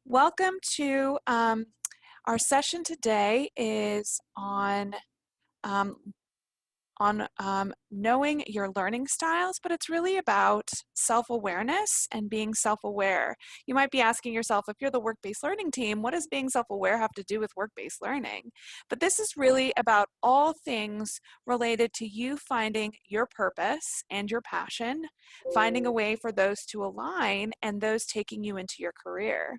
Welcome to our session today is on um, knowing your learning styles, but it's really about self-awareness and being self-aware. You might be asking yourself, if you're the work-based learning team, what does being self-aware have to do with work-based learning? But this is really about all things related to you finding your purpose and your passion, finding a way for those to align and those taking you into your career.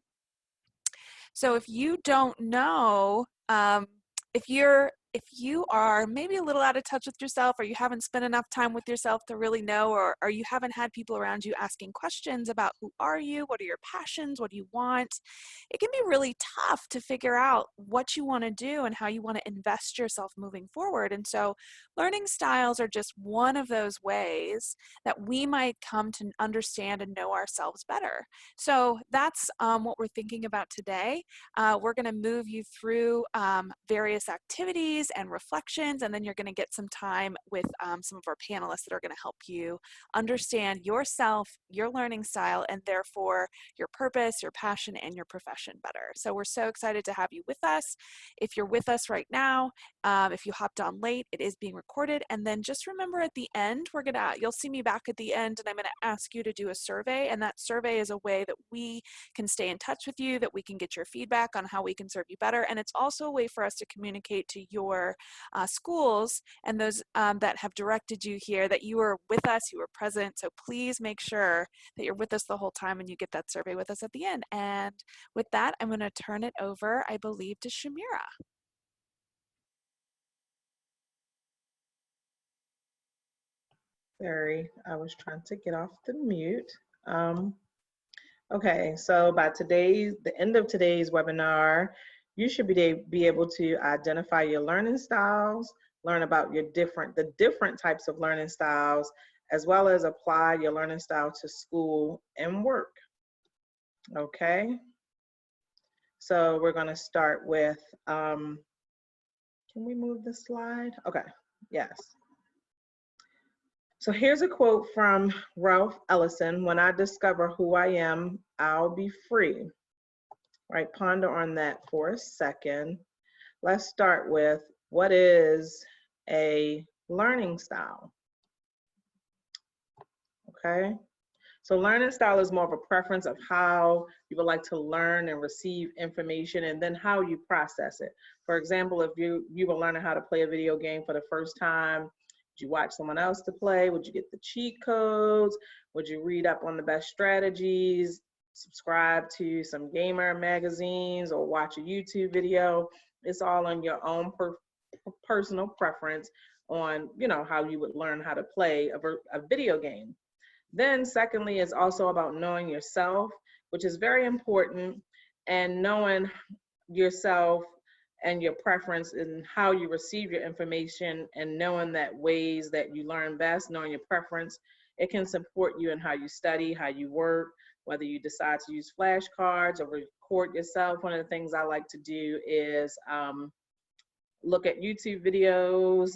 So if you don't know, if you are maybe a little out of touch with yourself, or you haven't spent enough time with yourself to really know, or you haven't had people around you asking questions about who are you, what are your passions, what do you want, it can be really tough to figure out what you want to do and how you want to invest yourself moving forward. And so learning styles are just one of those ways that we might come to understand and know ourselves better. So that's what we're thinking about today. We're going to move you through various activities and reflections, and then you're going to get some time with some of our panelists that are going to help you understand yourself, your learning style, and therefore your purpose, your passion, and your profession better. So we're so excited to have you with us. If you're with us right now, if you hopped on late, it is being recorded. And then just remember at the end, you'll see me back at the end, and I'm going to ask you to do a survey. And that survey is a way that we can stay in touch with you, that we can get your feedback on how we can serve you better. And it's also a way for us to communicate to your schools and those that have directed you here that you are with us, you are present. So please make sure that you're with us the whole time and you get that survey with us at the end. And with that, I'm going to turn it over, I believe, to Shamira. Sorry, I was trying to get off the mute. Okay, so by the end of today's webinar, you should be able to identify your learning styles, learn about the different types of learning styles, as well as apply your learning style to school and work. Okay, so we're going to start with, can we move the slide? Okay, yes. So here's a quote from Ralph Ellison: "When I discover who I am, I'll be free." Right, ponder on that for a second. Let's start with, what is a learning style? Okay, so learning style is more of a preference of how you would like to learn and receive information, and then how you process it. For example, if you were learning how to play a video game for the first time, would you watch someone else to play? Would you get the cheat codes? Would you read up on the best strategies, subscribe to some gamer magazines, or watch a YouTube video? It's all on your own personal preference on, how you would learn how to play a video game. Then secondly, it's also about knowing yourself, which is very important, and knowing yourself and your preference and how you receive your information, and knowing that ways that you learn best, knowing your preference, it can support you in how you study, how you work, whether you decide to use flashcards or record yourself. One of the things I like to do is look at YouTube videos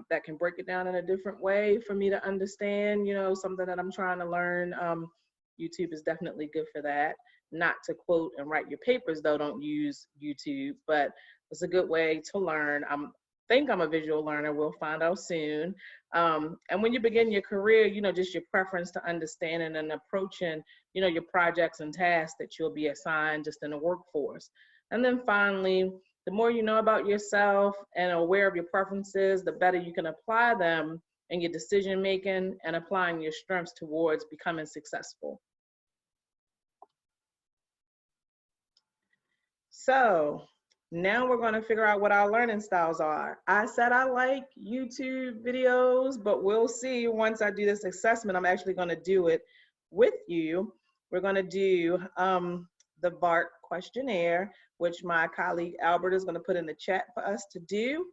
that can break it down in a different way for me to understand, something that I'm trying to learn. YouTube is definitely good for that. Not to quote and write your papers, though, don't use YouTube, but it's a good way to learn. I think I'm a visual learner. We'll find out soon. And when you begin your career, just your preference to understanding and approaching, your projects and tasks that you'll be assigned just in the workforce. And then finally, the more you know about yourself and are aware of your preferences, the better you can apply them in your decision making and applying your strengths towards becoming successful. So now we're going to figure out what our learning styles are. I said I like YouTube videos, but we'll see once I do this assessment. I'm actually going to do it with you. We're going to do the vark questionnaire, which my colleague Albert is going to put in the chat for us to do.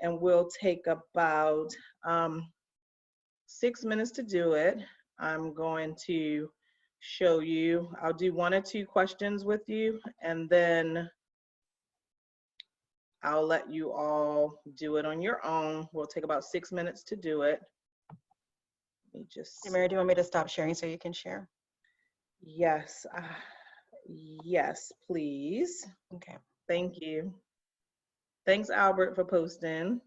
And we'll take about 6 minutes to do it. I'm going to show you, I'll do 1 or 2 questions with you, and then I'll let you all do it on your own. We'll take about 6 minutes to do it. Let me just... Hey, Mary, do you want me to stop sharing so you can share? Yes. Yes, please. Okay. Thank you. Thanks, Albert, for posting.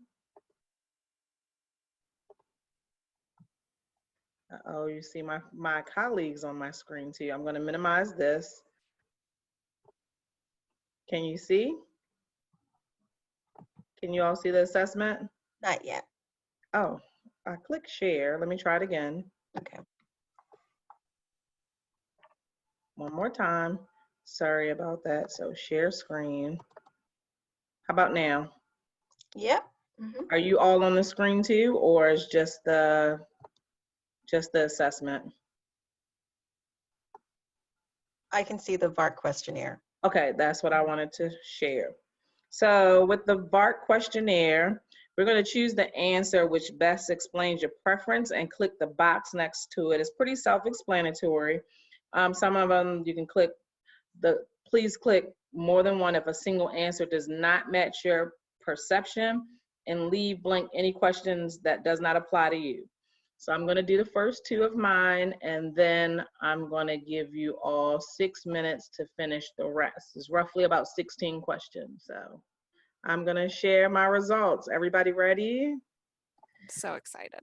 Oh, you see my colleagues on my screen too. I'm going to minimize this. Can you see? Can you all see the assessment? Not yet. Oh, I click share. Let me try it again. Okay. One more time. Sorry about that. So share screen. How about now? Yep. Mm-hmm. Are you all on the screen too, or is just the assessment? I can see the vark questionnaire. Okay, that's what I wanted to share. So with the vark questionnaire, we're going to choose the answer which best explains your preference and click the box next to it. It's pretty self-explanatory. Some of them you can click please click more than one if a single answer does not match your perception, and leave blank any questions that does not apply to you. So I'm going to do the first two of mine, and then I'm going to give you all 6 minutes to finish the rest. It's roughly about 16 questions. So I'm going to share my results. Everybody ready? So excited.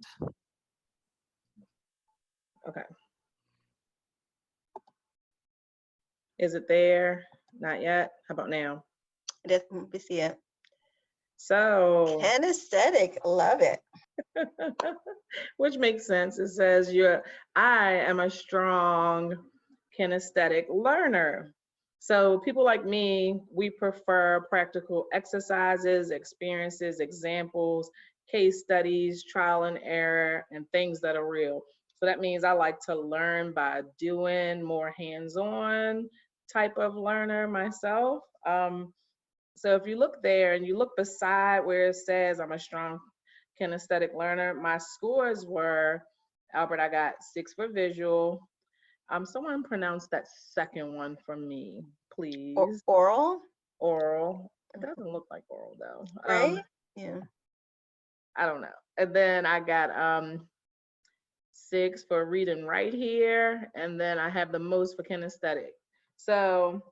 Okay. Is it there? Not yet. How about now? We see it. So Kinesthetic, love it. which makes sense. It says I am a strong kinesthetic learner. So people like me, we prefer practical exercises, experiences, examples, case studies, trial and error, and things that are real. So that means I like to learn by doing, more hands-on type of learner myself. So if you look there and you look beside where it says I'm a strong kinesthetic learner, my scores were, Albert, I got 6 for visual. Someone pronounce that second one for me, please. Oral? Oral. It doesn't look like oral though. Right? Yeah. I don't know. And then I got 6 for read and write here, and then I have the most for kinesthetic. So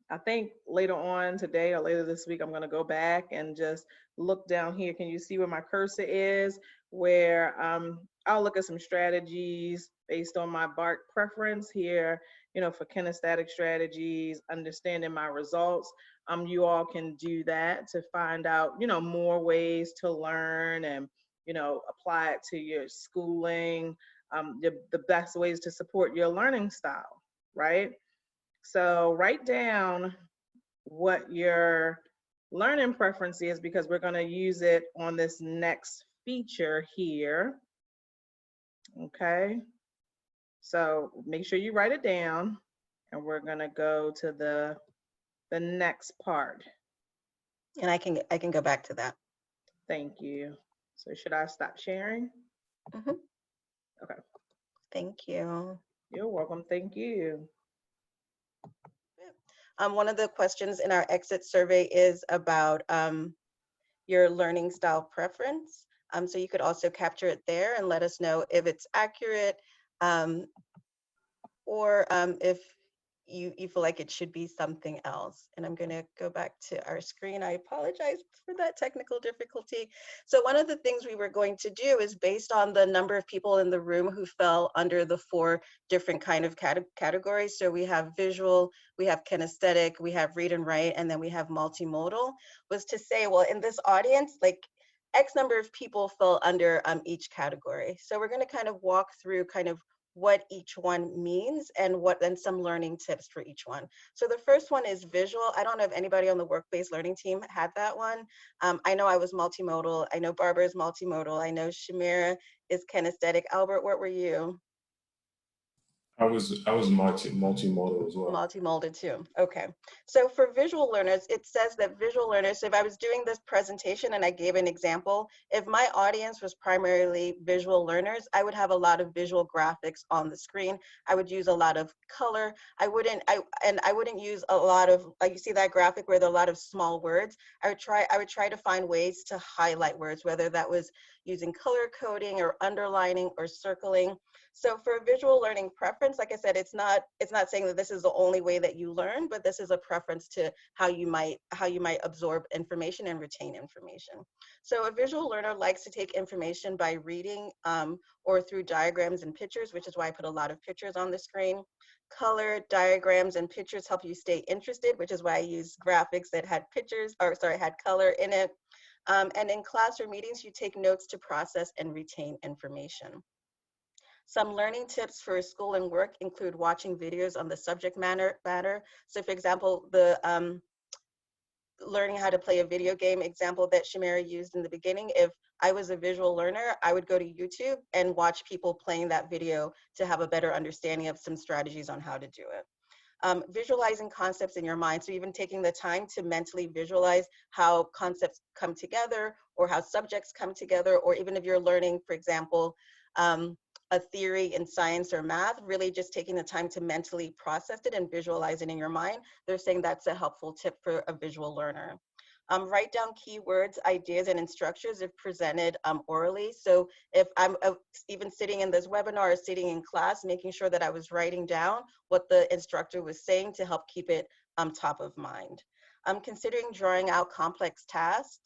I think later on today or later this week, I'm going to go back and just look down here. Can you see where my cursor is? Where I'll look at some strategies based on my vark preference here, for kinesthetic strategies, understanding my results. You all can do that to find out, more ways to learn and, apply it to your schooling, the best ways to support your learning style, right? So write down what your learning preference is, because we're going to use it on this next feature here. Okay. So make sure you write it down, and we're going to go to the next part. And I can go back to that. Thank you. So should I stop sharing? Mm-hmm. Okay. Thank you. You're welcome. Thank you. One of the questions in our exit survey is about your learning style preference. So you could also capture it there and let us know if it's accurate, or if you feel like it should be something else. And I'm going to go back to our screen. I apologize for that technical difficulty. So one of the things we were going to do is based on the number of people in the room who fell under the 4 different kind of categories. So we have visual, we have kinesthetic, we have read and write, and then we have multimodal, was to say, well, in this audience, like X number of people fell under each category. So we're going to kind of walk through kind of what each one means and some learning tips for each one. So the first one is visual. I don't know if anybody on the work-based learning team had that one. I know I was multimodal. I know Barbara is multimodal. I know Shamira is kinesthetic. Albert, what were you? I was multimodal as well. Multimodal too. Okay. So for visual learners, it says that visual learners, so if I was doing this presentation and I gave an example, if my audience was primarily visual learners, I would have a lot of visual graphics on the screen. I would use a lot of color. I wouldn't use a lot of, like you see that graphic where there are a lot of small words. I would try to find ways to highlight words, whether that was using color coding or underlining or circling. So for visual learning preference, like I said, it's not saying that this is the only way that you learn, but this is a preference to how you might absorb information and retain information. So a visual learner likes to take information by reading or through diagrams and pictures, which is why I put a lot of pictures on the screen. Color, diagrams, and pictures help you stay interested, which is why I use graphics that had had color in it. And in classroom meetings, you take notes to process and retain information. Some learning tips for school and work include watching videos on the subject matter. So for example, the learning how to play a video game example that Shamira used in the beginning, if I was a visual learner, I would go to YouTube and watch people playing that video to have a better understanding of some strategies on how to do it. Visualizing concepts in your mind. So even taking the time to mentally visualize how concepts come together or how subjects come together, or even if you're learning, for example, a theory in science or math, really just taking the time to mentally process it and visualize it in your mind. They're saying that's a helpful tip for a visual learner. Write down keywords, ideas, and instructions if presented orally. So if I'm even sitting in this webinar or sitting in class, making sure that I was writing down what the instructor was saying to help keep it top of mind. Considering drawing out complex tasks.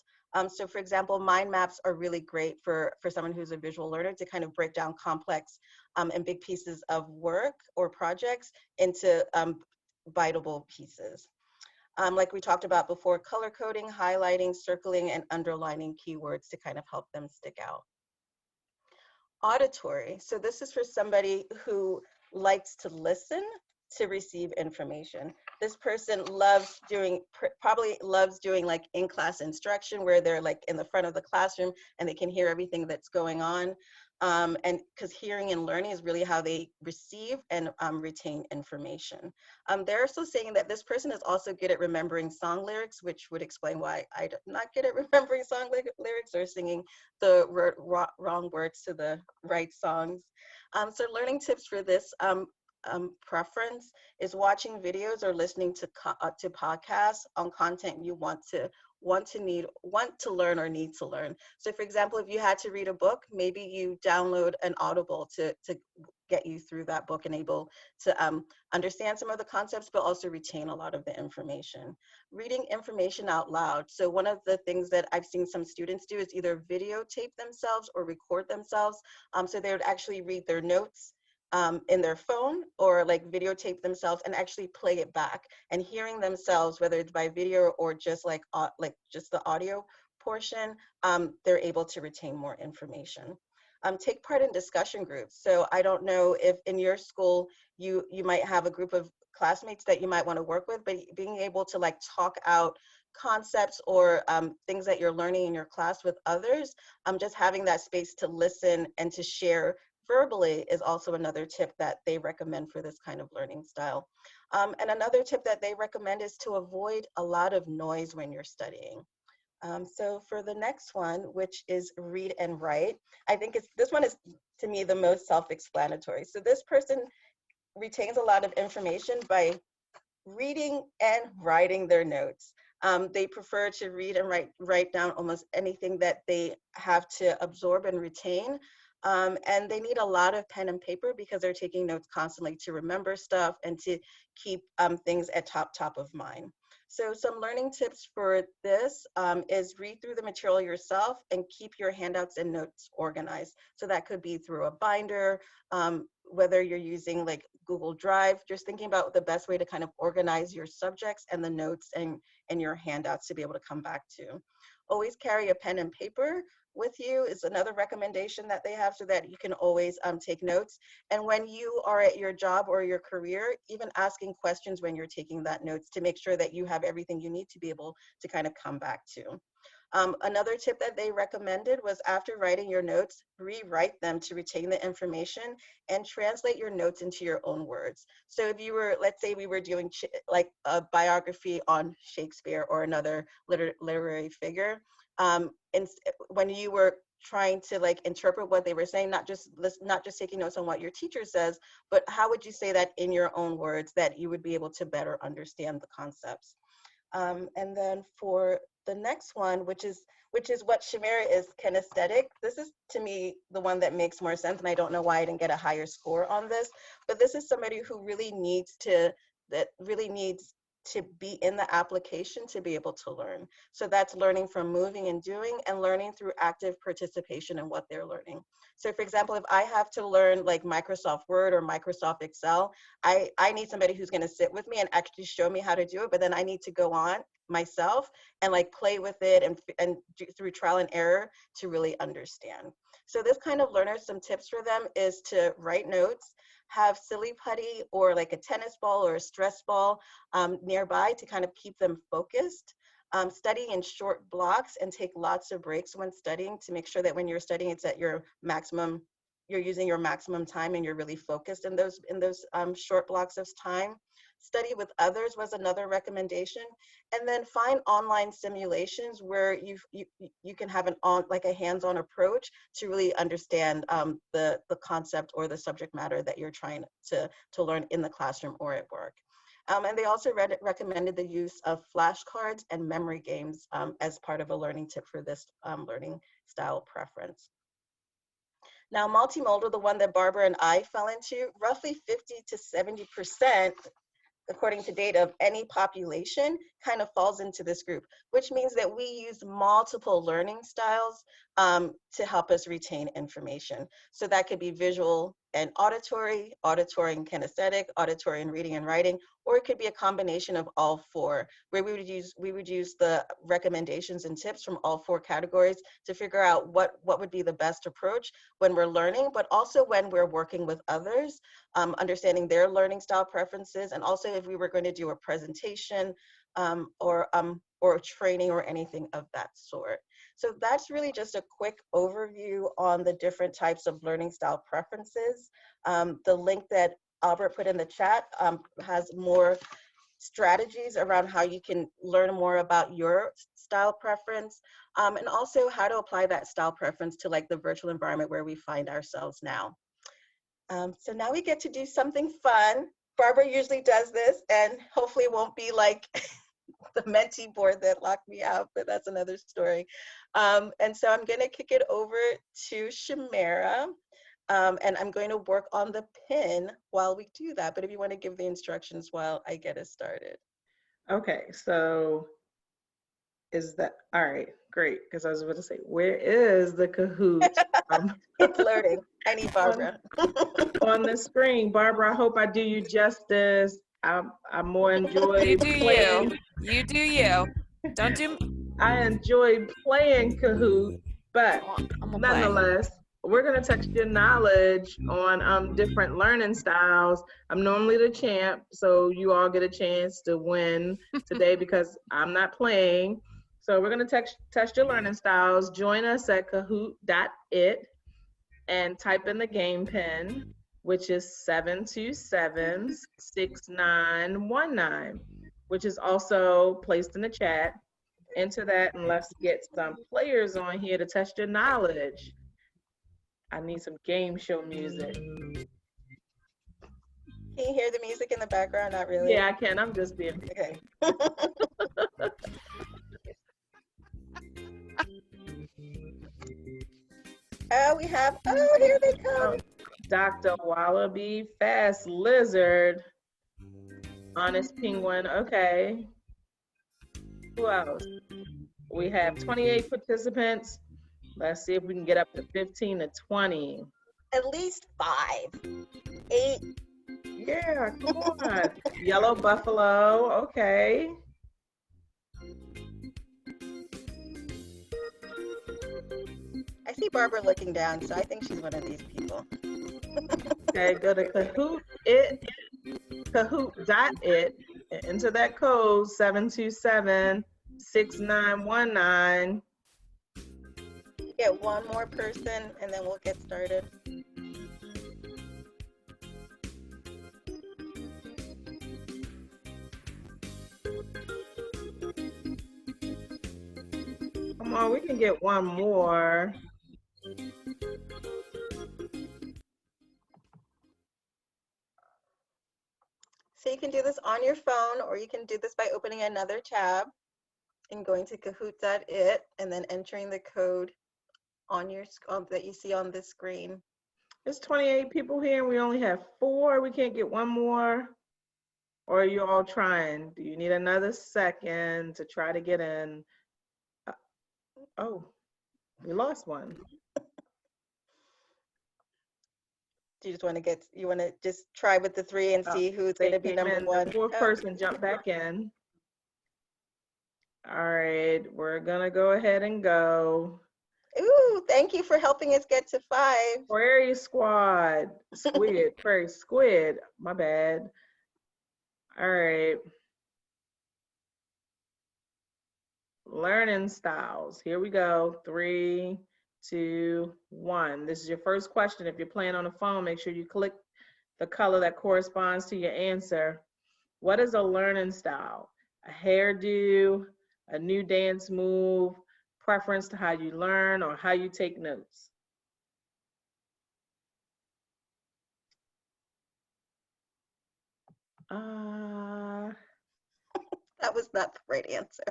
So for example, mind maps are really great for someone who's a visual learner to kind of break down complex and big pieces of work or projects into biteable pieces. Like we talked about before, color coding, highlighting, circling, and underlining keywords to kind of help them stick out. Auditory. So this is for somebody who likes to listen to receive information. This person loves doing, probably loves doing like in-class instruction where they're like in the front of the classroom and they can hear everything that's going on. And because hearing and learning is really how they receive and retain information. They're also saying that this person is also good at remembering song lyrics, which would explain why I'm not good at remembering song lyrics or singing the wrong words to the right songs. So learning tips for this preference is watching videos or listening to podcasts on content you want to learn or need to learn. So for example, if you had to read a book, maybe you download an Audible to get you through that book and able to understand some of the concepts, but also retain a lot of the information. Reading information out loud. So one of the things that I've seen some students do is either videotape themselves or record themselves. So they would actually read their notes in their phone or like videotape themselves and actually play it back, and hearing themselves, whether it's by video or just like just the audio portion, they're able to retain more information. Take part in discussion groups. So I don't know if in your school you might have a group of classmates that you might want to work with, but being able to like talk out concepts or things that you're learning in your class with others, just having that space to listen and to share verbally is also another tip that they recommend for this kind of learning style. And another tip that they recommend is to avoid a lot of noise when you're studying. So for the next one, which is read and write, I think this one is to me the most self-explanatory. So this person retains a lot of information by reading and writing their notes. They prefer to read and write down almost anything that they have to absorb and retain. And they need a lot of pen and paper because they're taking notes constantly to remember stuff and to keep things at top of mind. So some learning tips for this is read through the material yourself and keep your handouts and notes organized. So that could be through a binder, whether you're using like Google Drive, just thinking about the best way to kind of organize your subjects and the notes and your handouts to be able to come back to. Always carry a pen and paper with you is another recommendation that they have, so that you can always take notes. And when you are at your job or your career, even asking questions when you're taking that notes to make sure that you have everything you need to be able to kind of come back to. Another tip that they recommended was after writing your notes, rewrite them to retain the information and translate your notes into your own words. So if you were, let's say we were doing like a biography on Shakespeare or another literary figure, and when you were trying to like interpret what they were saying, not just taking notes on what your teacher says, but how would you say that in your own words that you would be able to better understand the concepts. And then for the next one, which is what Shamira is, kinesthetic. This is, to me, the one that makes more sense, and I don't know why I didn't get a higher score on this, but this is somebody who really needs to be in the application to be able to learn. So that's learning from moving and doing, and learning through active participation in what they're learning. So for example, if I have to learn like Microsoft Word or Microsoft Excel, I need somebody who's going to sit with me and actually show me how to do it, but then I need to go on myself and like play with it and through trial and error to really understand. So this kind of learner, some tips for them is to write notes, have silly putty or like a tennis ball or a stress ball nearby to kind of keep them focused. Study in short blocks and take lots of breaks when studying to make sure that when you're studying, it's at your maximum, you're using your maximum time and you're really focused in those short blocks of time. Study with others was another recommendation. And then find online simulations where you can have like a hands-on approach to really understand the concept or the subject matter that you're trying to learn in the classroom or at work. And they also recommended the use of flashcards and memory games as part of a learning tip for this learning style preference. Now, multimodal, the one that Barbara and I fell into, roughly 50 to 70%, according to data, of any population kind of falls into this group, which means that we use multiple learning styles to help us retain information. So that could be visual and auditory, auditory and kinesthetic, auditory and reading and writing, or it could be a combination of all four, where we would use the recommendations and tips from all four categories to figure out what would be the best approach when we're learning, but also when we're working with others, understanding their learning style preferences, and also if we were going to do a presentation or a training or anything of that sort. So that's really just a quick overview on the different types of learning style preferences. The link that Albert put in the chat has more strategies around how you can learn more about your style preference, and also how to apply that style preference to like the virtual environment where we find ourselves now. So now we get to do something fun. Barbara usually does this, and hopefully it won't be like the Menti board that locked me out, but that's another story. And so I'm going to kick it over to Shamira, and I'm going to work on the pin while we do that. But if you want to give the instructions while I get us started. Okay, so is that all right? Great, because I was about to say, where is the Kahoot? It's loading. I need Barbara. On the screen. Barbara, I hope I do you justice. I more enjoy You do playing. you do you. Don't do. I enjoy playing Kahoot, but I'm gonna play. nonetheless, we're gonna test your knowledge on different learning styles. I'm normally the champ, so you all get a chance to win today because I'm not playing. So we're gonna test your learning styles. Join us at kahoot.it and type in the game pin, which is 727-6919, which is also placed in the chat. Enter that and let's get some players on here to test your knowledge. I need some game show music. Can you hear the music in the background? Not really. Yeah, I can. I'm just being okay. Oh, we have, oh, here they come. Dr. Wallaby, Fast Lizard, Honest Penguin. Okay. Who else? We have 28 participants. Let's see if we can get up to 15 to 20. At least 5, 8. Yeah, come on. Yellow Buffalo. Okay. I see Barbara looking down, so I think she's one of these people. Okay, go to Kahoot.it, and enter that code 727-6919. Get one more person, and then we'll get started. Come on, we can get one more. So you can do this on your phone, or you can do this by opening another tab. and going to Kahoot.it and then entering the code on your that you see on the screen. There's 28 people here and we only have 4. We can't get one more. Or are you all trying? Do you need another second to try to get in? Oh, we lost one. Do you just want to you want to just try with the 3 and see who's going to be number 1? The 4th person jumped back in. All right, we're gonna go ahead and go. Ooh, thank you for helping us get to 5. Prairie Squad, Squid, Prairie Squid, my bad. All right. Learning styles, here we go. 3, 2, 1. This is your first question. If you're playing on a phone, make sure you click the color that corresponds to your answer. What is a learning style? A hairdo, a new dance move, preference to how you learn, or how you take notes? That was not the right answer.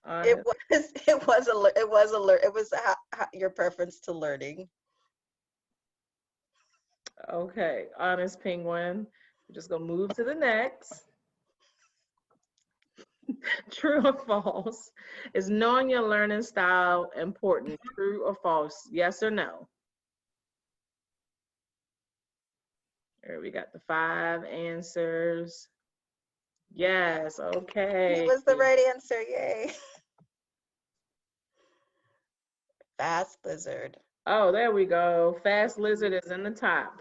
It was your preference to learning. Okay, honest penguin. We're just gonna move to the next. True or false? Is knowing your learning style important? True or false? Yes or no? Here we got the 5 answers. Yes, okay. It was the right answer, yay. Fast lizard. Oh, there we go. Fast lizard is in the top.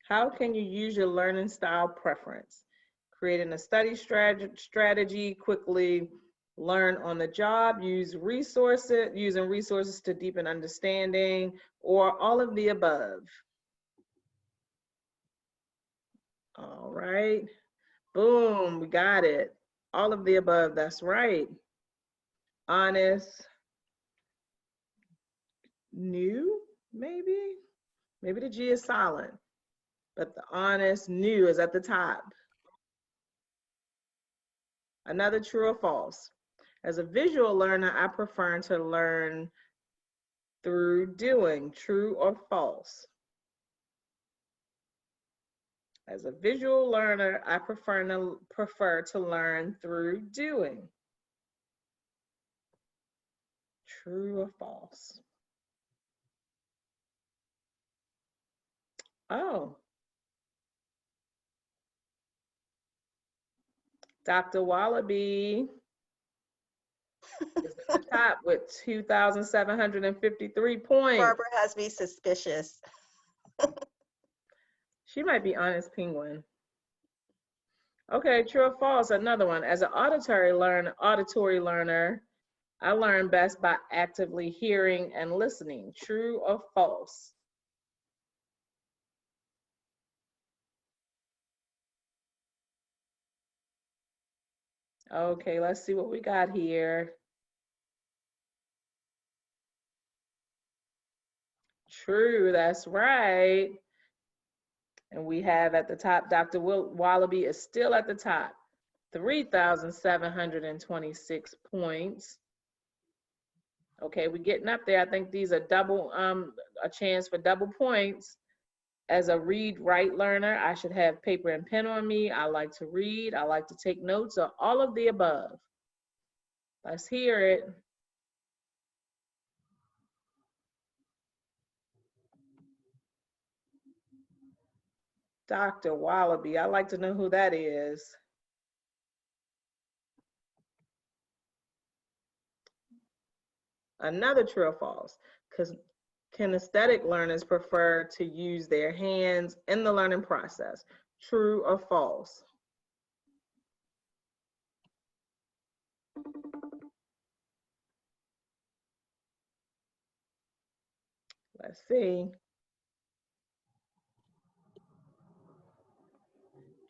How can you use your learning style preference? Creating a study strategy, quickly learn on the job, using resources to deepen understanding, or all of the above. All right. Boom, we got it. All of the above, that's right. Honest. New, maybe? Maybe the G is silent, but the honest, new is at the top. Another true or false. As a visual learner, I prefer to learn through doing. True or false? As a visual learner, I prefer to learn through doing. True or false? Oh. Dr. Wallaby is at the top with 2,753 points. Barbara has me suspicious. She might be honest penguin. Okay, true or false, another one. As an auditory learner, I learn best by actively hearing and listening. True or false? Okay, let's see what we got here. True, that's right. And we have at the top, Dr. Wallaby is still at the top, 3,726 points. Okay, we're getting up there. I think these are double, a chance for double points. As a read-write learner, I should have paper and pen on me. I like to read, I like to take notes, or all of the above. Let's hear it. Dr. Wallaby, I'd like to know who that is. Another true or false, because kinesthetic learners prefer to use their hands in the learning process. True or false? Let's see.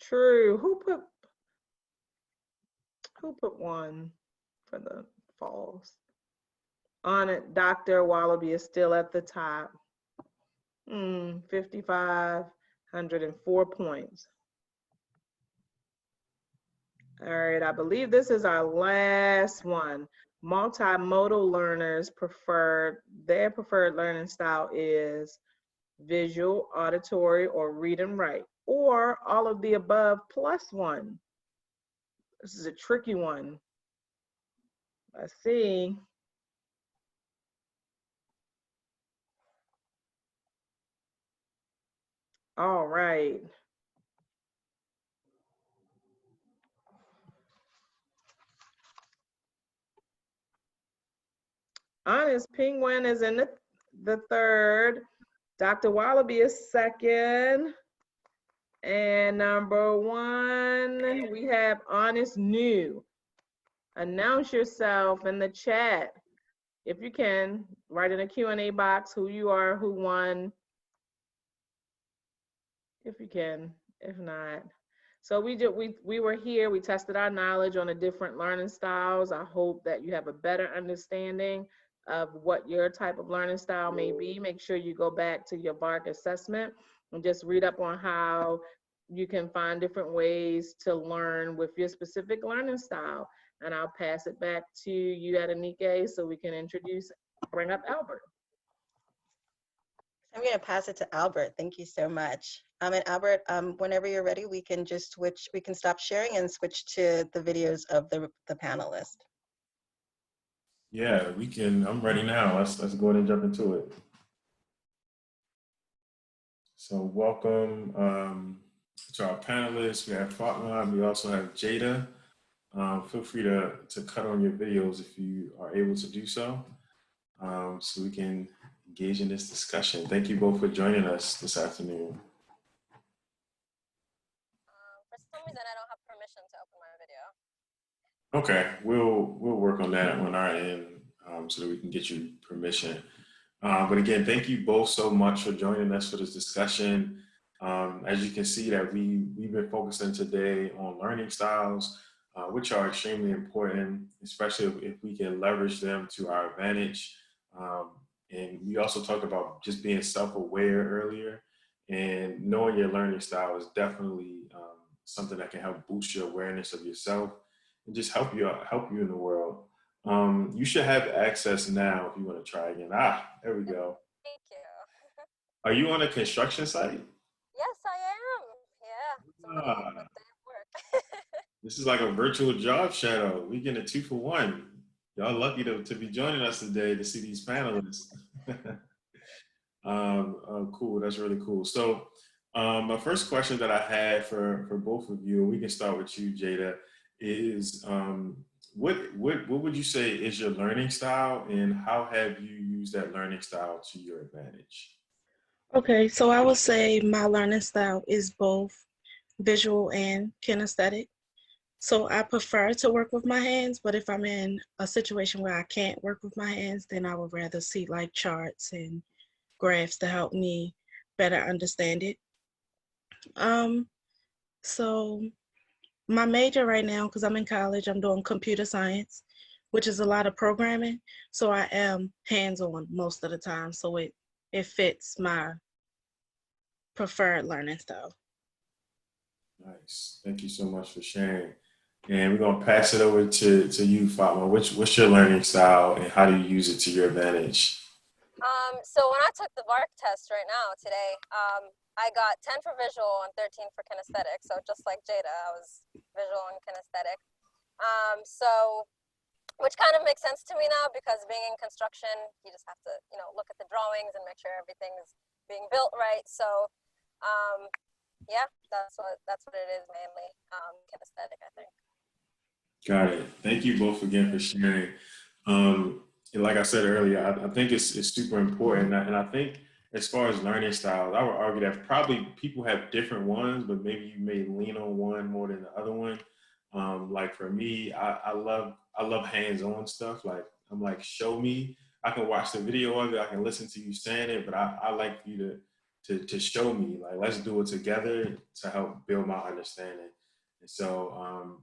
True. Who put one for the false? On it, Dr. Wallaby is still at the top. 55. 104 points. All right, I believe this is our last one. Multimodal learners their preferred learning style is visual, auditory, or read and write, or all of the above plus one. This is a tricky one. Let's see. All right. Honest Penguin is in the third. Dr. Wallaby is second. And number one, we have Honest New. Announce yourself in the chat. If you can, write in the Q&A box who you are, who won. If you can, if not. So we were here, we tested our knowledge on the different learning styles. I hope that you have a better understanding of what your type of learning style may be. Make sure you go back to your vark assessment and just read up on how you can find different ways to learn with your specific learning style. And I'll pass it back to you, Adenike, so we can bring up Albert. I'm going to pass it to Albert. Thank you so much. And Albert, whenever you're ready, we can just switch, we can stop sharing and switch to the videos of the panelists. Yeah, we can. I'm ready now. Let's go ahead and jump into it. So welcome to our panelists. We have Fatma. We also have Jada. Feel free to cut on your videos if you are able to do so, so we can engage in this discussion. Thank you both for joining us this afternoon. For some reason, I don't have permission to open my video. Okay, we'll work on that on our end, so that we can get you permission. But again, thank you both so much for joining us for this discussion. As you can see that we've been focusing today on learning styles, which are extremely important, especially if we can leverage them to our advantage. And we also talked about just being self-aware earlier, and knowing your learning style is definitely something that can help boost your awareness of yourself and just help you in the world. You should have access now if you want to try again. There we go. Thank you. Are you on a construction site? Yes, I am. Yeah. It's a day of work. This is like a virtual job shadow. We get a 2-for-1. Y'all lucky to be joining us today to see these panelists. Cool, that's really cool. So my first question that I had for both of you, and we can start with you, Jada, is what would you say is your learning style, and how have you used that learning style to your advantage? Okay, so I would say my learning style is both visual and kinesthetic. So I prefer to work with my hands, but if I'm in a situation where I can't work with my hands, then I would rather see like charts and graphs to help me better understand it. So my major right now, because I'm in college, I'm doing computer science, which is a lot of programming. So I am hands-on most of the time. So it fits my preferred learning style. Nice. Thank you so much for sharing. And we're going to pass it over to you, Fatma. What's your learning style, and how do you use it to your advantage? So when I took the vark test right now today, I got 10 for visual and 13 for kinesthetic. So just like Jada, I was visual and kinesthetic. Which kind of makes sense to me now, because being in construction, you just have to, look at the drawings and make sure everything is being built right. So, yeah, that's what it is mainly, kinesthetic, I think. Got it. Thank you both again for sharing. And like I said earlier, I think it's super important. And I think as far as learning styles, I would argue that probably people have different ones, but maybe you may lean on one more than the other one. Like for me, I love hands-on stuff. Like I'm like, show me. I can watch the video of it. I can listen to you saying it, but I like for you to show me. Like, let's do it together to help build my understanding. And so,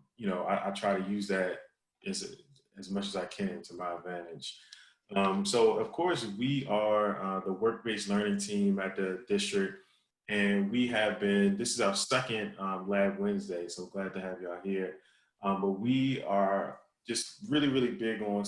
I try to use that as much as I can to my advantage. So of course we are the work-based learning team at the district. And this is our second Lab Wednesday, so glad to have y'all here. But we are just really, really big on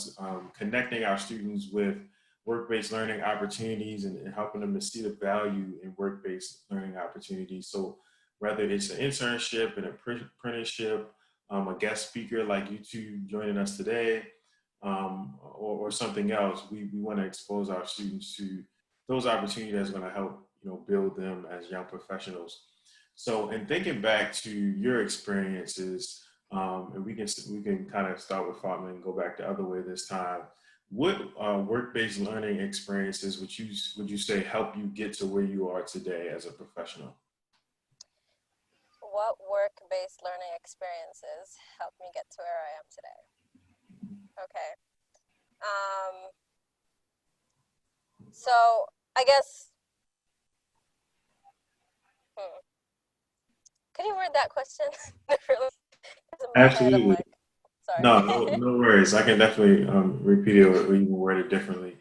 connecting our students with work-based learning opportunities and helping them to see the value in work-based learning opportunities. So whether it's an internship, an apprenticeship, a guest speaker like you two joining us today, or something else, we want to expose our students to those opportunities that's going to help build them as young professionals. So, in thinking back to your experiences, and we can kind of start with Fatma and go back the other way this time. What work-based learning experiences would you say help you get to where you are today as a professional? What work-based learning experiences helped me get to where I am today? Okay. So I guess, could you word that question? Really, in my head, I'm Absolutely. like, sorry. No worries. I can definitely repeat it or even word it differently.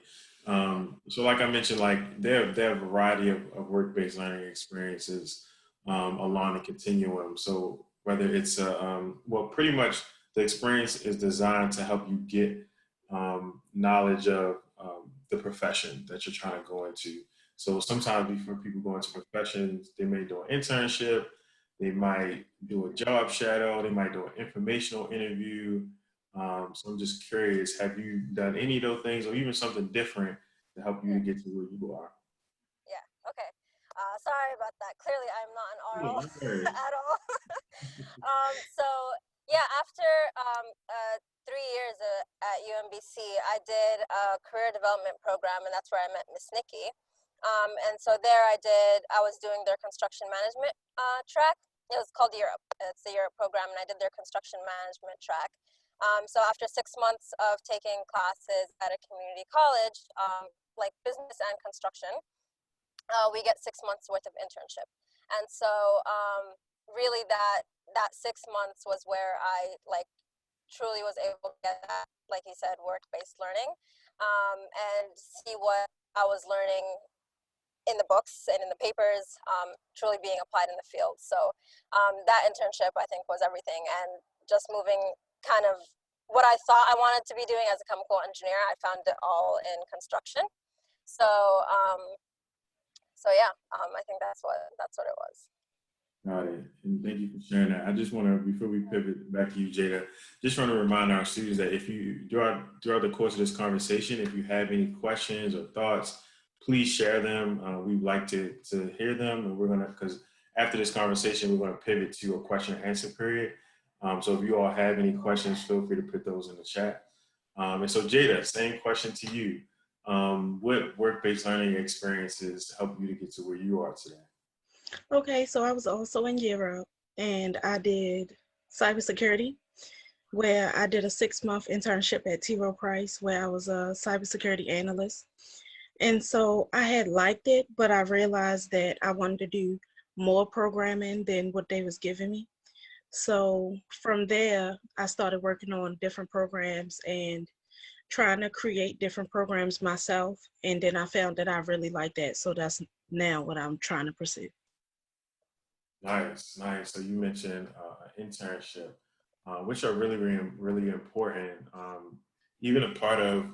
So like I mentioned, like there are a variety of work-based learning experiences along the continuum. So whether it's pretty much the experience is designed to help you get knowledge of the profession that you're trying to go into. So sometimes before people go into professions, they may do an internship, they might do a job shadow, they might do an informational interview. So I'm just curious, have you done any of those things or even something different to help you to get to where you are? Yeah, okay. Sorry about that. Clearly, I'm not an RL No worries. at all. So, yeah, after 3 years at UMBC, I did a career development program, and that's where I met Miss Nikki. And so there I was doing their construction management track. It was called Europe. It's the Europe program, and I did their construction management track. So after 6 months of taking classes at a community college, like business and construction, we get 6 months worth of internship. And so really that 6 months was where I truly was able to get that, like you said, work-based learning, and see what I was learning in the books and in the papers truly being applied in the field. So that internship, I think, was everything. And just moving kind of what I thought I wanted to be doing as a chemical engineer, I found it all in construction. So yeah, I think that's what it was. Got it. And thank you for sharing that. I just want to, before we pivot back to you, Jada, just want to remind our students that if you, throughout the course of this conversation, if you have any questions or thoughts, please share them. We'd like to hear them. And we're going to, because after this conversation, we're going to pivot to a question and answer period. So if you all have any questions, feel free to put those in the chat. And so Jada, same question to you. What work-based learning experiences help you to get to where you are today? Okay, so I was also in Europe and I did cybersecurity, where I did a 6-month internship at T. Rowe Price, where I was a cybersecurity analyst. And so I had liked it, but I realized that I wanted to do more programming than what they was giving me. So from there, I started working on different programs and trying to create different programs myself. And then I found that I really like that. So that's now what I'm trying to pursue. Nice. So you mentioned internship, which are really, really, really important. Even a part of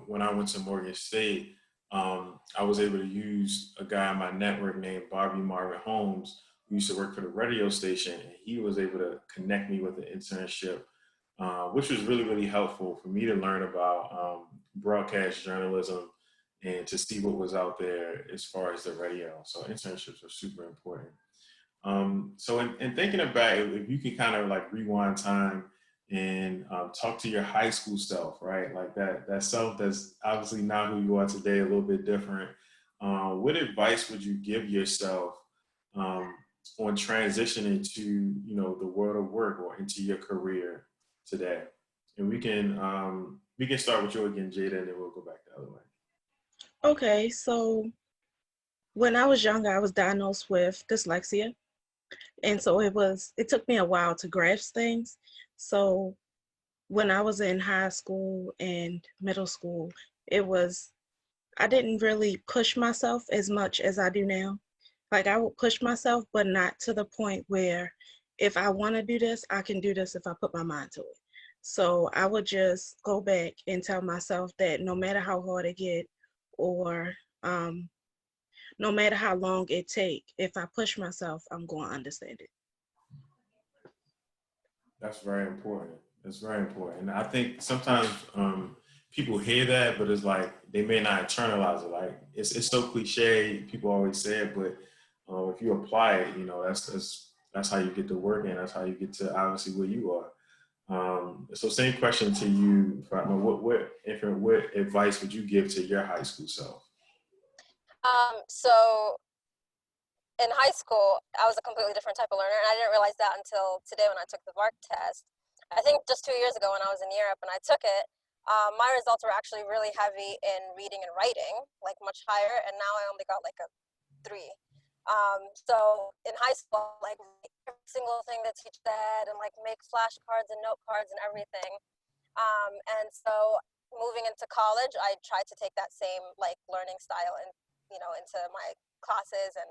when I went to Morgan State, I was able to use a guy on my network named Bobby Marvin Holmes, who used to work for the radio station, and he was able to connect me with an internship, which was really, really helpful for me to learn about broadcast journalism and to see what was out there as far as the radio. So internships are super important. So in thinking about it, if you could kind of like rewind time and talk to your high school self, right? Like that self that's obviously not who you are today, a little bit different. What advice would you give yourself on transitioning to, the world of work or into your career today? And we can start with you again, Jada, and then we'll go back the other way. Okay, so when I was younger, I was diagnosed with dyslexia. And so it took me a while to grasp things. So when I was in high school and middle school, I didn't really push myself as much as I do now. Like I will push myself, but not to the point where if I want to do this, I can do this if I put my mind to it. So I would just go back and tell myself that no matter how hard it get, or no matter how long it take, if I push myself, I'm going to understand it. That's very important. That's very important. And I think sometimes people hear that, but it's like they may not internalize it. Like it's so cliche. People always say it, but if you apply it, you know that's how you get to work, and that's how you get to obviously where you are. So same question to you, Fatma. What advice would you give to your high school self? So in high school, I was a completely different type of learner, and I didn't realize that until today when I took the vark test. I think just 2 years ago when I was in Europe and I took it, my results were actually really heavy in reading and writing, like much higher, and now I only got like a 3. So in high school, like every single thing that teach that and like make flashcards and note cards and everything. And so moving into college, I tried to take that same like learning style and into my classes and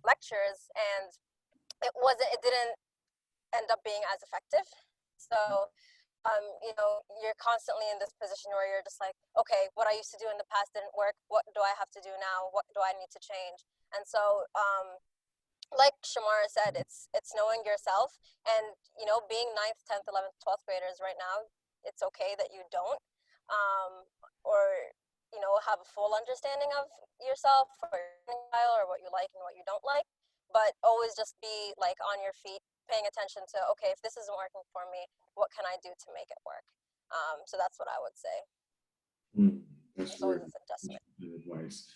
lectures, and it didn't end up being as effective. So you're constantly in this position where you're just like, okay, what I used to do in the past didn't work. What do I have to do now? What do I need to change? And so like Shamara said, it's knowing yourself, and being 9th, 10th, 11th, 12th graders right now, it's okay that you don't or have a full understanding of yourself or your style or what you like and what you don't like, but always just be like on your feet, paying attention to, okay, if this isn't working for me, what can I do to make it work? So that's what I would say. That's It's always very this adjustment. good advice.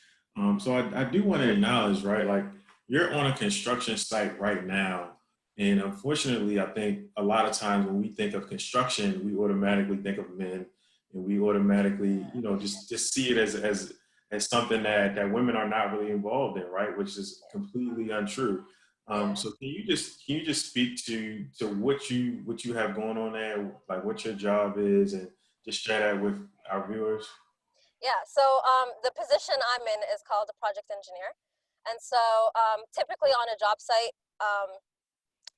So I do want to acknowledge, right, like you're on a construction site right now. And unfortunately, I think a lot of times when we think of construction, we automatically think of men, and we automatically, just see it as something that women are not really involved in, right? Which is completely untrue. So can you just speak to what you have going on there, like what your job is, and just share that with our viewers? Yeah, so the position I'm in is called a project engineer. And so typically on a job site,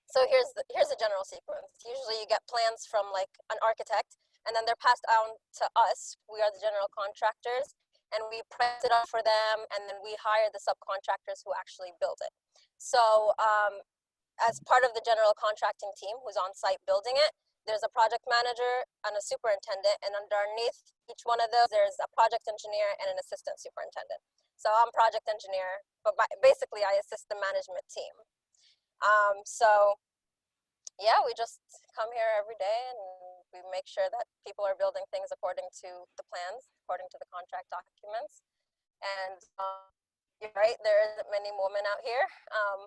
so here's the general sequence. Usually you get plans from like an architect, and then they're passed on to us. We are the general contractors, and we print it up for them, and then we hire the subcontractors who actually build it. So as part of the general contracting team who's on site building it, there's a project manager and a superintendent, and underneath each one of those, there's a project engineer and an assistant superintendent. So I'm project engineer, but basically I assist the management team. So yeah, we just come here every day and we make sure that people are building things according to the plans, according to the contract documents. And you're right, there isn't many women out here,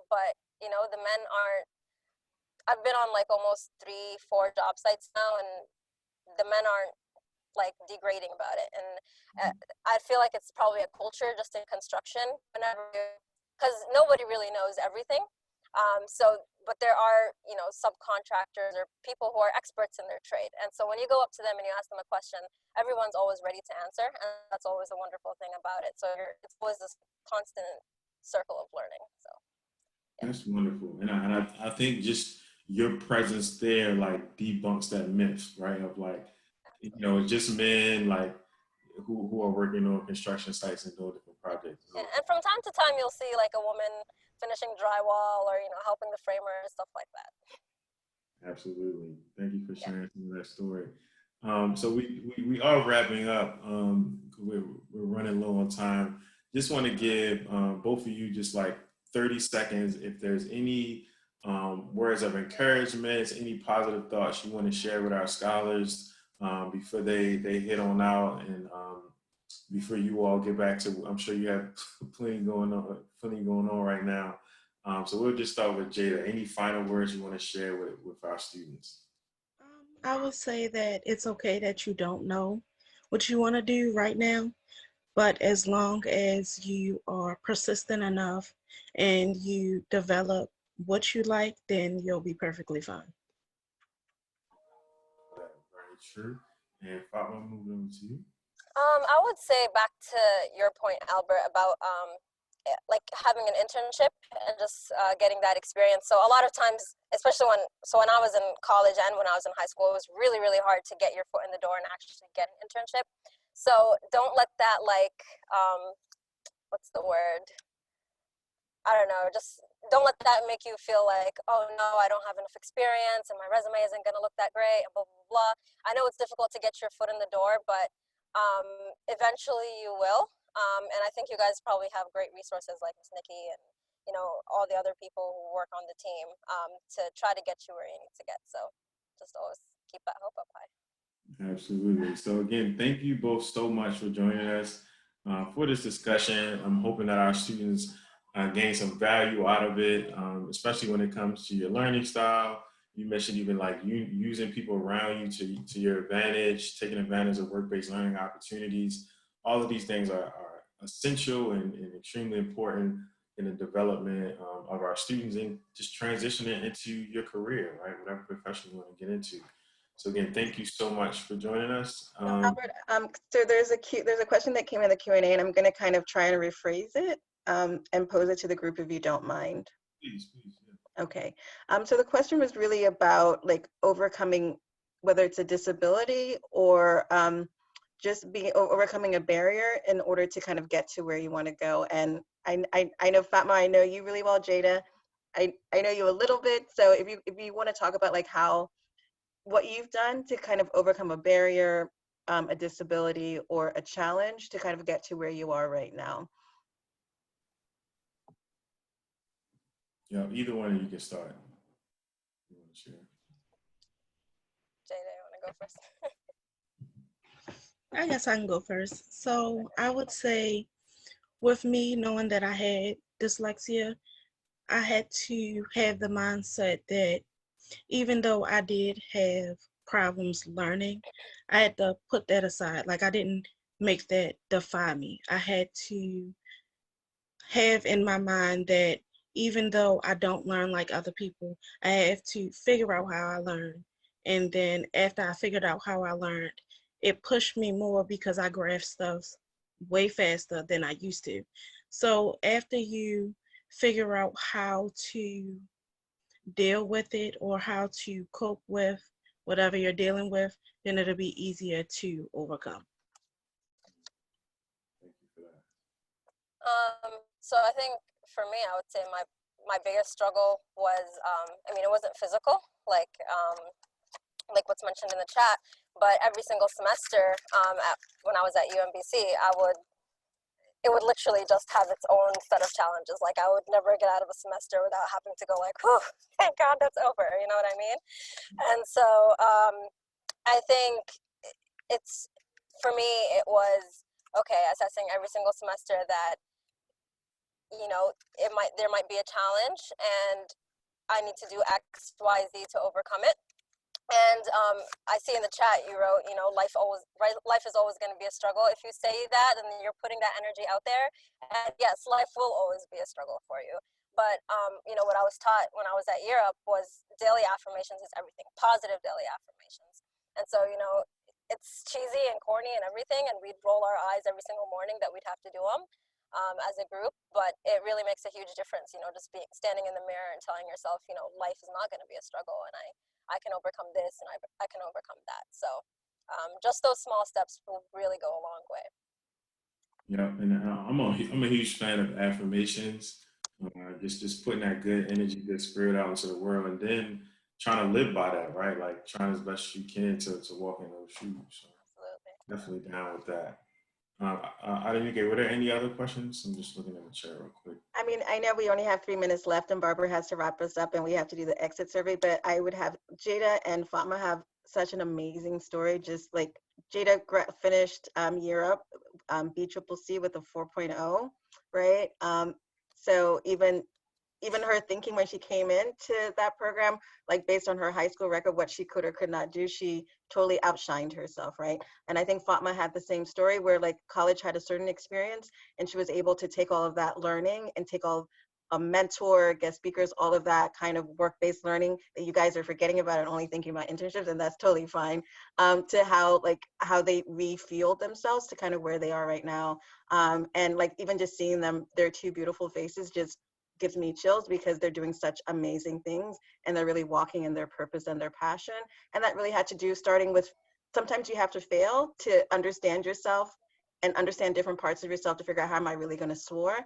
but the men aren't. I've been on like almost 3-4 job sites now, and the men aren't like degrading about it. And I feel like it's probably a culture just in construction, because nobody really knows everything. But there are subcontractors or people who are experts in their trade, and so when you go up to them and you ask them a question, everyone's always ready to answer, and that's always a wonderful thing about it. So it's always this constant circle of learning. So yeah. That's wonderful, and I think just your presence there like debunks that myth, right? Of like, it's just men like who are working on construction sites and doing different projects. Yeah, and from time to time you'll see like a woman finishing drywall or helping the framer and stuff like that. Absolutely. Thank you for sharing some of that story. So we are wrapping up. We're running low on time. Just want to give both of you just like 30 seconds. If there's any words of encouragement, any positive thoughts you want to share with our scholars before they head on out, and before you all get back to, I'm sure you have plenty going on right now. So we'll just start with Jada. Any final words you want to share with our students? I would say that it's okay that you don't know what you want to do right now, but as long as you are persistent enough and you develop what you like, then you'll be perfectly fine. Very true. And Fatma, moving on to you. I would say back to your point, Albert, about like having an internship and just getting that experience. So a lot of times, especially when I was in college and when I was in high school, it was really, really hard to get your foot in the door and actually get an internship. So don't let that, like, what's the word? I don't know, just don't let that make you feel like, oh no, I don't have enough experience and my resume isn't going to look that great, and blah, blah, blah. I know it's difficult to get your foot in the door, but eventually you will. And I think you guys probably have great resources like Miss Nikki and, you know, all the other people who work on the team to try to get you where you need to get. So just always keep that hope up high. Absolutely. So again, thank you both so much for joining us for this discussion. I'm hoping that our students gain some value out of it, especially when it comes to your learning style. You mentioned even like using people around you to your advantage, taking advantage of work-based learning opportunities. All of these things are essential and extremely important in the development of our students and just transitioning into your career, right? Whatever profession you want to get into. So again, thank you so much for joining us. Albert, so there's a question that came in the Q&A, and I'm going to kind of try and rephrase it and pose it to the group if you don't mind. Please, yeah. Okay. So the question was really about like overcoming, whether it's a disability or just overcoming a barrier in order to kind of get to where you want to go. And I know Fatma, I know you really well. Jada, I know you a little bit. So if you want to talk about like what you've done to kind of overcome a barrier, a disability, or a challenge to kind of get to where you are right now. Yeah, either one of you can start. You want to share? Jada, you want to go first? I guess I can go first. So I would say with me knowing that I had dyslexia, I had to have the mindset that even though I did have problems learning, I had to put that aside. Like I didn't make that define me. I had to have in my mind that even though I don't learn like other people, I have to figure out how I learn. And then after I figured out how I learned, it pushed me more because I grasp stuff way faster than I used to. So after you figure out how to deal with it or how to cope with whatever you're dealing with, then it'll be easier to overcome. Thank you for that. So I think for me, I would say my biggest struggle was, I mean, it wasn't physical, like what's mentioned in the chat, but every single semester when I was at UMBC, it would literally just have its own set of challenges. Like I would never get out of a semester without having to go like, whew, thank God that's over, you know what I mean? And so I think for me, it was, okay, assessing every single semester that, you know, there might be a challenge and I need to do X, Y, Z to overcome it. And I see in the chat you wrote, you know, life is always going to be a struggle. If you say that, and you're putting that energy out there, and yes, life will always be a struggle for you. But you know, what I was taught when I was at Europe was daily affirmations is everything, positive daily affirmations. And so, you know, it's cheesy and corny and everything, and we'd roll our eyes every single morning that we'd have to do them as a group. But it really makes a huge difference, you know, just standing in the mirror and telling yourself, you know, life is not going to be a struggle, and I can overcome this and I can overcome that. So just those small steps will really go a long way. Yeah, and I'm a huge fan of affirmations. Just putting that good energy, good spirit out into the world, and then trying to live by that, right? Like trying as best you can to walk in those shoes. So Absolutely. definitely down with that. Adenike, were there any other questions? I'm just looking at the chat real quick. I mean, I know we only have 3 minutes left and Barbara has to wrap us up and we have to do the exit survey, but I would have Jada and Fatma have such an amazing story. Just like Jada finished Europe, BCCC with a 4.0, right? So even her thinking when she came into that program, like based on her high school record, what she could or could not do, she totally outshined herself, right? And I think Fatma had the same story where like college had a certain experience and she was able to take all of that learning and take all a mentor, guest speakers, all of that kind of work-based learning that you guys are forgetting about and only thinking about internships, and that's totally fine, to how they refueled themselves to kind of where they are right now. And like even just seeing them, their two beautiful faces just gives me chills because they're doing such amazing things and they're really walking in their purpose and their passion. And that really had to do starting with, sometimes you have to fail to understand yourself and understand different parts of yourself to figure out how am I really going to soar.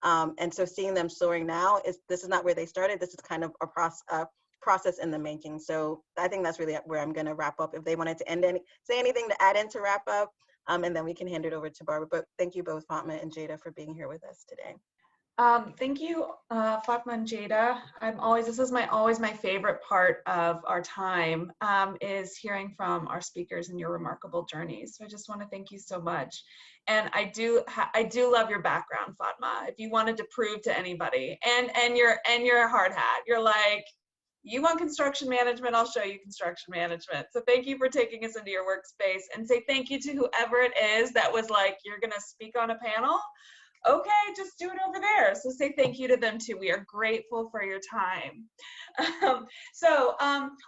And so seeing them soaring now, this is not where they started. This is kind of a process in the making. So I think that's really where I'm going to wrap up. If they wanted to say anything to add in to wrap up, and then we can hand it over to Barbara. But thank you both, Fatma and Jada, for being here with us today. Thank you, Fatma and Jada. This is always my favorite part of our time, is hearing from our speakers and your remarkable journeys. So I just want to thank you so much. And I do love your background, Fatma. If you wanted to prove to anybody, and your hard hat, you're like, you want construction management, I'll show you construction management. So thank you for taking us into your workspace, and say thank you to whoever it is that was like, you're gonna speak on a panel. Okay, just do it over there. So say thank you to them too. We are grateful for your time. All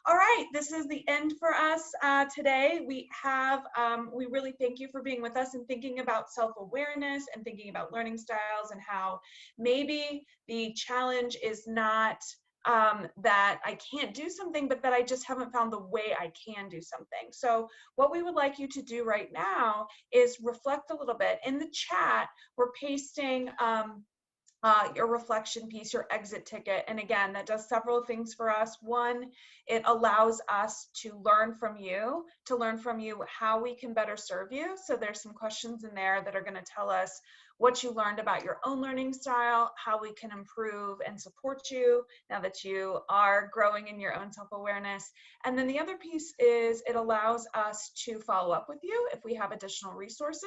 right, this is the end for us today. We really thank you for being with us and thinking about self-awareness and thinking about learning styles, and how maybe the challenge is not that I can't do something, but that I just haven't found the way I can do something. So what we would like you to do right now is reflect a little bit. In the chat, we're pasting your reflection piece, your exit ticket. And again, that does several things for us. One, it allows us to learn from you how we can better serve you. So there's some questions in there that are going to tell us what you learned about your own learning style, how we can improve and support you now that you are growing in your own self-awareness. And then the other piece is it allows us to follow up with you if we have additional resources.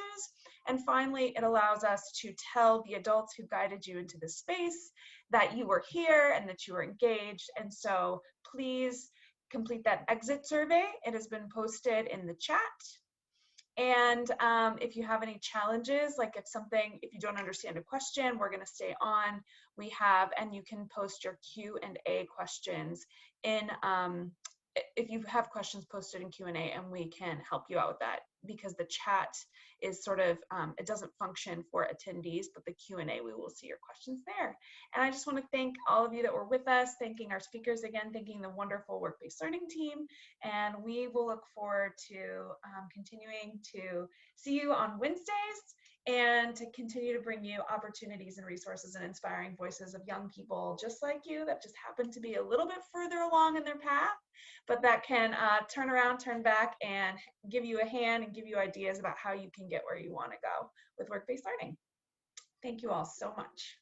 And finally, it allows us to tell the adults who guided you into this space that you were here and that you were engaged. And so please complete that exit survey. It has been posted in the chat. And if you have any challenges, like if you don't understand a question, we're going to stay on. And you can post your Q&A questions in, if you have questions posted in Q&A, and we can help you out with that, because the chat is sort of, it doesn't function for attendees, but the Q&A, we will see your questions there. And I just want to thank all of you that were with us, thanking our speakers again, thanking the wonderful work-based learning team. And we will look forward to continuing to see you on Wednesdays, and to continue to bring you opportunities and resources and inspiring voices of young people just like you that just happen to be a little bit further along in their path, but that can turn around, turn back, and give you a hand and give you ideas about how you can get where you want to go with work-based learning. Thank you all so much.